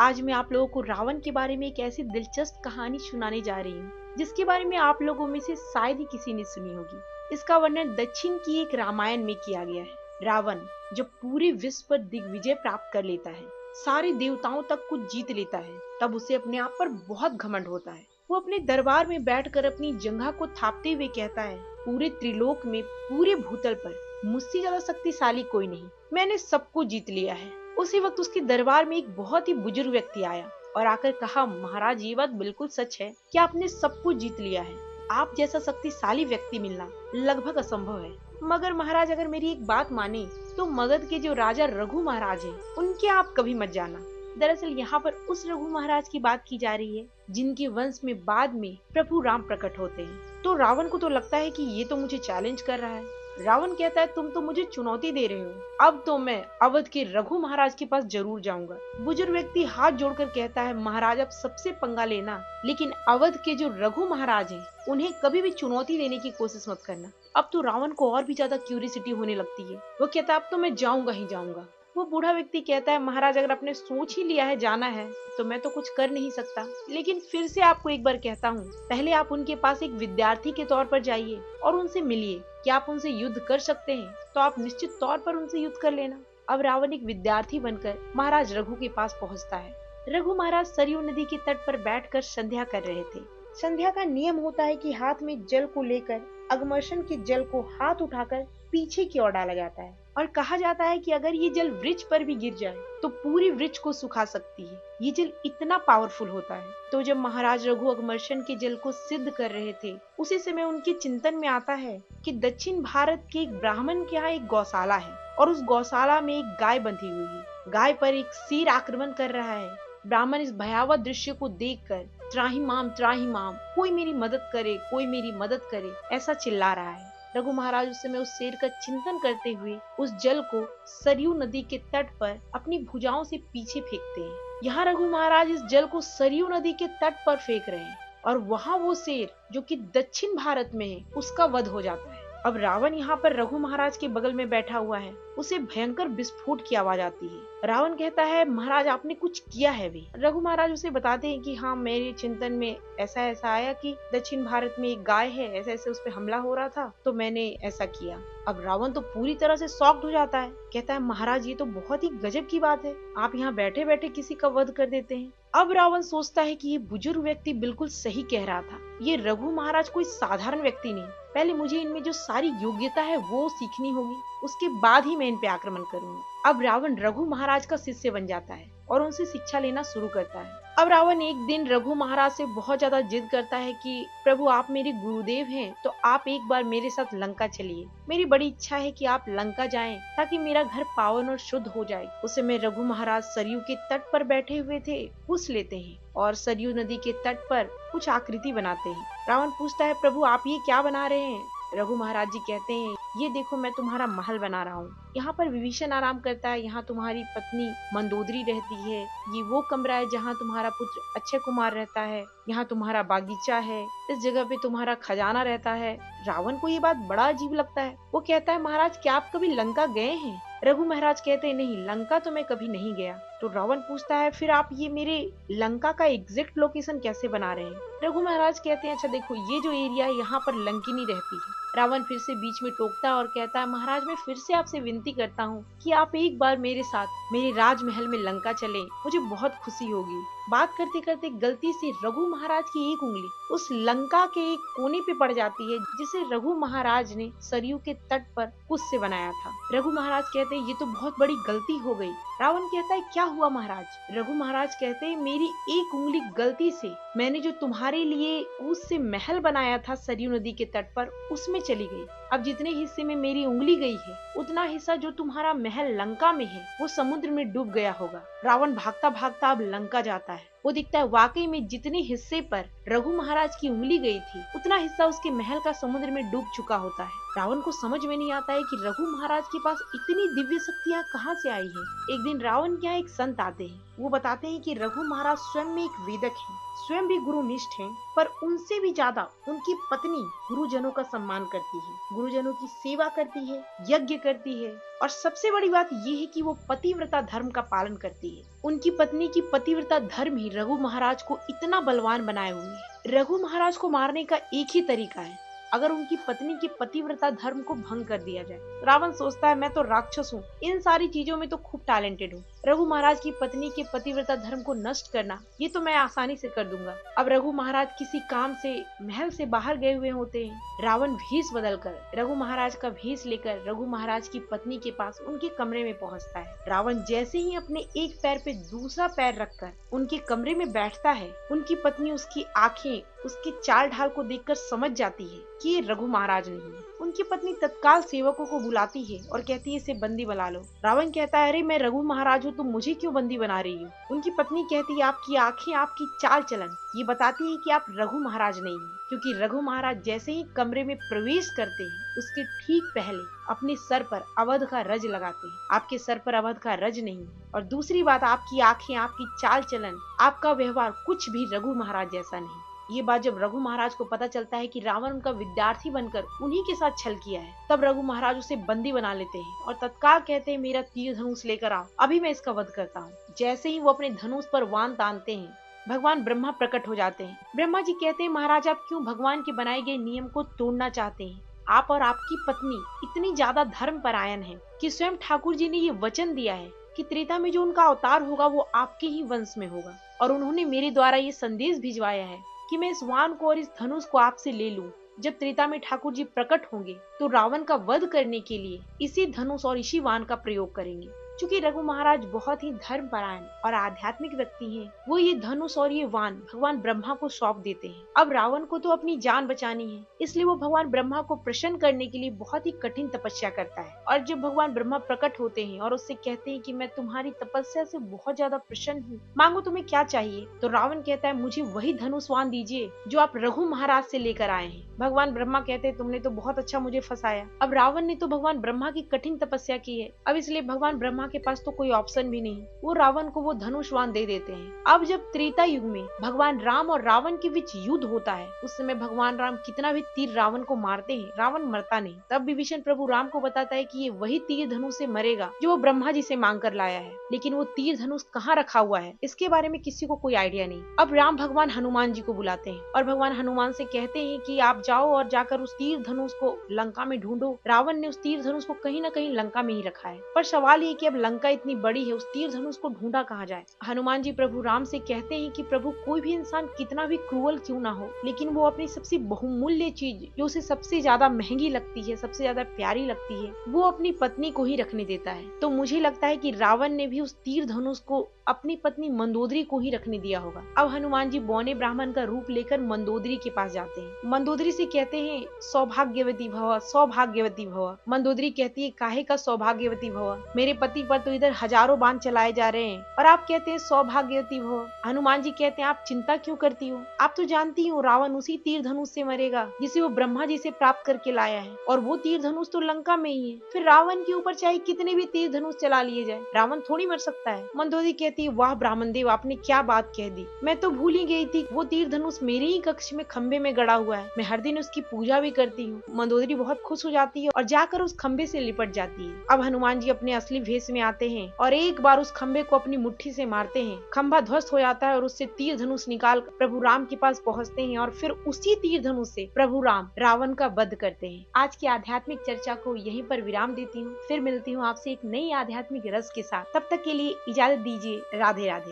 आज मैं आप लोगों को रावण के बारे में एक ऐसी दिलचस्प कहानी सुनाने जा रही हूँ जिसके बारे में आप लोगों में से शायद ही किसी ने सुनी होगी। इसका वर्णन दक्षिण की एक रामायण में किया गया है। रावण जब पूरे विश्व पर दिग्विजय प्राप्त कर लेता है, सारे देवताओं तक को जीत लेता है, तब उसे अपने आप पर बहुत घमंड होता है। वो अपने दरबार में बैठकर अपनी जंघा को थापते हुए कहता है, पूरे त्रिलोक में, पूरे भूतल पर मुझसे ज्यादा शक्तिशाली कोई नहीं, मैंने सबको जीत लिया है। उसी वक्त उसके दरबार में एक बहुत ही बुजुर्ग व्यक्ति आया और आकर कहा, महाराज ये बात बिल्कुल सच है कि आपने सबको जीत लिया है। आप जैसा शक्तिशाली व्यक्ति मिलना लगभग असंभव है। मगर महाराज अगर मेरी एक बात माने तो मगध के जो राजा रघु महाराज हैं, उनके आप कभी मत जाना। दरअसल यहाँ पर उस रघु महाराज की बात की जा रही है जिनके वंश में बाद में प्रभु राम प्रकट होते हैं। तो रावण को तो लगता है कि ये तो मुझे चैलेंज कर रहा है। रावण कहता है, तुम तो मुझे चुनौती दे रहे हो, अब तो मैं अवध के रघु महाराज के पास जरूर जाऊंगा। बुजुर्ग व्यक्ति हाथ जोड़कर कहता है, महाराज आप सबसे पंगा लेना, लेकिन अवध के जो रघु महाराज हैं, उन्हें कभी भी चुनौती देने की कोशिश मत करना। अब तो रावण को और भी ज्यादा क्यूरियोसिटी होने लगती है। वो कहता है, अब तो मैं जाऊंगा ही जाऊंगा। वो बूढ़ा व्यक्ति कहता है, महाराज अगर आपने सोच ही लिया है जाना है तो मैं तो कुछ कर नहीं सकता, लेकिन फिर से आपको एक बार कहता हूँ, पहले आप उनके पास एक विद्यार्थी के तौर पर जाइए और उनसे मिलिए। क्या आप उनसे युद्ध कर सकते हैं तो आप निश्चित तौर पर उनसे युद्ध कर लेना। अब रावण एक विद्यार्थी बनकर महाराज रघु के पास पहुँचता है। रघु महाराज सरयू नदी के तट पर बैठकर संध्या कर रहे थे। संध्या का नियम होता है कि हाथ में जल को लेकर अगमर्शन के जल को हाथ उठाकर पीछे की ओर डाला जाता है और कहा जाता है कि अगर ये जल वृक्ष पर भी गिर जाए तो पूरी वृक्ष को सुखा सकती है। ये जल इतना पावरफुल होता है। तो जब महाराज रघु अगमर्शन के जल को सिद्ध कर रहे थे, उसी समय उनके चिंतन में आता है कि दक्षिण भारत के एक ब्राह्मण के यहाँ एक गौशाला है और उस गौशाला में एक गाय बंधी हुई है। गाय पर एक शेर आक्रमण कर रहा है। ब्राह्मण इस भयावह दृश्य को देखकर त्राही माम, कोई मेरी मदद करे, कोई मेरी मदद करे, ऐसा चिल्ला रहा है। रघु महाराज उस समय उस शेर का चिंतन करते हुए उस जल को सरयू नदी के तट पर अपनी भुजाओं से पीछे फेंकते हैं। यहाँ रघु महाराज इस जल को सरयू नदी के तट पर फेंक रहे हैं और वहाँ वो शेर जो कि दक्षिण भारत में है, उसका वध हो जाता है। अब रावण यहाँ पर रघु महाराज के बगल में बैठा हुआ है। उसे भयंकर विस्फोट की आवाज आती है। रावण कहता है, महाराज आपने कुछ किया है भी। रघु महाराज उसे बताते हैं कि हाँ, मेरे चिंतन में ऐसा ऐसा आया कि दक्षिण भारत में एक गाय है, ऐसे ऐसे उस पर हमला हो रहा था तो मैंने ऐसा किया। अब रावण तो पूरी तरह से शॉक्ड हो जाता है। कहता है, महाराज ये तो बहुत ही गजब की बात है, आप यहाँ बैठे बैठे किसी का वध कर देते हैं। अब रावण सोचता है कि ये बुजुर्ग व्यक्ति बिल्कुल सही कह रहा था। ये रघु महाराज कोई साधारण व्यक्ति नहीं, पहले मुझे इनमें जो सारी योग्यता है वो सीखनी होगी, उसके बाद ही मैं इन पे आक्रमण करूंगा। अब रावण रघु महाराज का शिष्य बन जाता है और उनसे शिक्षा लेना शुरू करता है। अब रावण एक दिन रघु महाराज से बहुत ज्यादा जिद करता है कि प्रभु आप मेरे गुरुदेव हैं, तो आप एक बार मेरे साथ लंका चलिए। मेरी बड़ी इच्छा है कि आप लंका जाएं ताकि मेरा घर पावन और शुद्ध हो जाए। उस समय रघु महाराज सरयू के तट पर बैठे हुए थे। पूछ लेते हैं और सरयू नदी के तट पर कुछ आकृति बनाते हैं। रावण पूछता है, प्रभु आप ये क्या बना रहे हैं? रघु महाराज जी कहते हैं, ये देखो मैं तुम्हारा महल बना रहा हूँ। यहाँ पर विभीषण आराम करता है, यहाँ तुम्हारी पत्नी मंदोदरी रहती है, ये वो कमरा है जहाँ तुम्हारा पुत्र अक्षय कुमार रहता है, यहाँ तुम्हारा बागीचा है, इस जगह पे तुम्हारा खजाना रहता है। रावण को ये बात बड़ा अजीब लगता है। वो कहता है, महाराज क्या आप कभी लंका गए हैं? रघु महाराज कहते हैं, नहीं, लंका तो मैं कभी नहीं गया। तो रावण पूछता है, फिर आप ये मेरे लंका का एग्जैक्ट लोकेशन कैसे बना रहे हैं? रघु महाराज कहते हैं, अच्छा देखो ये जो एरिया है यहाँ पर लंकिनी रहती है। रावण फिर से बीच में टोकता है और कहता है, महाराज मैं फिर से आपसे विनती करता हूँ कि आप एक बार मेरे साथ मेरे राजमहल में लंका चलें, मुझे बहुत खुशी होगी। बात करते करते गलती से रघु महाराज की एक उंगली उस लंका के एक कोने पे पड़ जाती है जिसे रघु महाराज ने सरयू के तट पर कुछ से बनाया था। रघु महाराज कहते हैं, ये तो बहुत बड़ी गलती हो गई। रावण कहता है, क्या हुआ महाराज? रघु महाराज कहते हैं, मेरी एक उंगली गलती से मैंने जो तुम्हारे लिए उससे महल बनाया था सरयू नदी के तट पर, उसमें चली गई। अब जितने हिस्से में मेरी उंगली गई है, उतना हिस्सा जो तुम्हारा महल लंका में है वो समुद्र में डूब गया होगा। रावण भागता भागता अब लंका जाता है। वो दिखता है वाकई में जितने हिस्से पर रघु महाराज की उंगली गई थी, उतना हिस्सा उसके महल का समुद्र में डूब चुका होता है। रावण को समझ में नहीं आता है कि रघु महाराज के पास इतनी दिव्य शक्तियाँ कहाँ से आई हैं। एक दिन रावण के यहाँ एक संत आते हैं। वो बताते हैं कि रघु महाराज स्वयं में एक वेदक हैं, स्वयं भी गुरुनिष्ठ हैं, पर उनसे भी ज्यादा उनकी पत्नी गुरुजनों का सम्मान करती है, गुरुजनों की सेवा करती है, यज्ञ करती है, और सबसे बड़ी बात ये है कि वो पतिव्रता धर्म का पालन करती है। उनकी पत्नी की पतिव्रता धर्म ही रघु महाराज को इतना बलवान बनाए हुए है। रघु महाराज को मारने का एक ही तरीका है, अगर उनकी पत्नी की पतिव्रता धर्म को भंग कर दिया जाए। रावण सोचता है मैं तो राक्षस हूँ, इन सारी चीजों में तो खूब टैलेंटेड हूँ, रघु महाराज की पत्नी के पतिव्रता धर्म को नष्ट करना ये तो मैं आसानी से कर दूंगा। अब रघु महाराज किसी काम से महल से बाहर गए हुए होते हैं। रावण भेष बदलकर रघु महाराज का भेष लेकर रघु महाराज की पत्नी के पास उनके कमरे में पहुंचता है। रावण जैसे ही अपने एक पैर पे दूसरा पैर रखकर उनके कमरे में बैठता है, उनकी पत्नी उसकी आंखें उसके चाल ढाल को देखकर समझ जाती है कि ये रघु महाराज नहीं है। उनकी पत्नी तत्काल सेवकों को बुलाती है और कहती है इसे बंदी बना लो। रावण कहता है अरे मैं रघु महाराज हूँ, तुम मुझे क्यों बंदी बना रही हो। उनकी पत्नी कहती है आपकी आंखें, आपकी चाल चलन ये बताती है कि आप रघु महाराज नहीं हैं, क्योंकि रघु महाराज जैसे ही कमरे में प्रवेश करते हैं उसके ठीक पहले अपने सर पर अवध का रज लगाते हैं। आपके सर पर अवध का रज नहीं, और दूसरी बात आपकी आंखें, आपकी चाल चलन, आपका व्यवहार कुछ भी रघु महाराज जैसा नहीं। ये बात जब रघु महाराज को पता चलता है कि रावण उनका विद्यार्थी बनकर उन्हीं के साथ छल किया है, तब रघु महाराज उसे बंदी बना लेते हैं और तत्काल कहते हैं मेरा तीर धनुष लेकर आओ, अभी मैं इसका वध करता हूँ। जैसे ही वो अपने धनुष पर वाण तानते हैं, भगवान ब्रह्मा प्रकट हो जाते हैं। ब्रह्मा जी कहते हैं महाराज आप क्यों भगवान के बनाए गए नियम को तोड़ना चाहते हैं। आप और आपकी पत्नी इतनी ज्यादा धर्म परायण है कि स्वयं ठाकुर जी ने ये वचन दिया है कि त्रेता में जो उनका अवतार होगा वो आपके ही वंश में होगा, और उन्होंने मेरे द्वारा ये संदेश भिजवाया है कि मैं इस वाण को और इस धनुष को आपसे ले लूं। जब त्रेता में ठाकुर जी प्रकट होंगे तो रावण का वध करने के लिए इसी धनुष और इसी वाण का प्रयोग करेंगे। चूंकि रघु महाराज बहुत ही धर्मपरायण और आध्यात्मिक व्यक्ति हैं, वो ये धनुष और ये वाण भगवान ब्रह्मा को सौंप देते हैं। अब रावण को तो अपनी जान बचानी है, इसलिए वो भगवान ब्रह्मा को प्रसन्न करने के लिए बहुत ही कठिन तपस्या करता है। और जब भगवान ब्रह्मा प्रकट होते हैं और उससे कहते हैं कि मैं तुम्हारी तपस्या से बहुत ज्यादा प्रसन्न हूँ, मांगो तुम्हें क्या चाहिए। तो रावण कहता है मुझे वही धनुष वाण दीजिए जो आप रघु महाराज से लेकर आए हैं। भगवान ब्रह्मा कहते हैं तुमने तो बहुत अच्छा मुझे फंसाया। अब रावण ने तो भगवान ब्रह्मा की कठिन तपस्या की है, अब इसलिए भगवान ब्रह्मा के पास तो कोई ऑप्शन भी नहीं, वो रावण को वो धनुष वाण दे देते हैं। अब जब त्रेता युग में भगवान राम और रावण के बीच युद्ध होता है, उस समय भगवान राम कितना भी तीर रावण को मारते हैं, रावण मरता नहीं। तब विभीषण प्रभु राम को बताता है कि ये वही तीर धनुष से मरेगा जो वो ब्रह्मा जी से मांग कर लाया है, लेकिन वो तीर धनुष कहाँ रखा हुआ है इसके बारे में किसी को कोई आइडिया नहीं। अब राम भगवान हनुमान जी को बुलाते हैं और भगवान हनुमान से कहते हैं कि आप जाओ और जाकर उस तीर धनुष को लंका में ढूंढो। रावण ने उस तीर धनुष को कहीं न कहीं लंका में ही रखा है, पर सवाल ये कि अब लंका इतनी बड़ी है, उस तीर धनुष को ढूंढा कहाँ जाए। हनुमान जी प्रभु राम से कहते हैं कि प्रभु कोई भी इंसान कितना भी क्रूअल क्यों ना हो, लेकिन वो अपनी सबसे बहुमूल्य चीज जो उसे सबसे ज्यादा महंगी लगती है, सबसे ज्यादा प्यारी लगती है, वो अपनी पत्नी को ही रखने देता है। तो मुझे लगता है कि रावण ने भी उस तीर धनुष को अपनी पत्नी मंदोदरी को ही रखने दिया होगा। अब हनुमान जी बौने ब्राह्मण का रूप लेकर मंदोदरी के पास जाते हैं। मंदोदरी से कहते हैं सौभाग्यवती भव, सौभाग्यवती भव। मंदोदरी कहती है काहे का सौभाग्यवती भव, मेरे पति पर तो इधर हजारों बाण चलाए जा रहे हैं और आप कहते हैं सौभाग्यवती भव। हनुमान जी कहते हैं आप चिंता क्यों करती हो, आप तो जानती हो रावण उसी तीर धनुष से मरेगा जिसे वो ब्रह्मा जी से प्राप्त करके लाया है, और वो तीर धनुष तो लंका में ही है। फिर रावण के ऊपर चाहे कितने भी तीर धनुष चला लिए जाए, रावण थोड़ी मर सकता है। मंदोदरी कहती है वाह ब्राह्मण देव, आपने क्या बात कह दी, मैं तो भूल ही गई थी वो तीर धनुष मेरे ही कक्ष में खंबे में गड़ा हुआ है, मैं हर दिन उसकी पूजा भी करती हूँ। मंदोदरी बहुत खुश हो जाती है और जाकर उस खंबे से लिपट जाती है। अब हनुमान जी अपने असली भेष में आते हैं और एक बार उस खंबे को अपनी मुट्ठी से मारते हैं, खंबा ध्वस्त हो जाता है और उससे तीर धनुष निकाल प्रभु राम के पास पहुँचते हैं और फिर उसी तीर धनुष से प्रभु राम रावण का वध करते हैं। आज की आध्यात्मिक चर्चा को यहीं पर विराम देती हूँ, फिर मिलती हूँ आपसे एक नई आध्यात्मिक रस के साथ। तब तक के लिए इजाजत दीजिए। राधे राधे।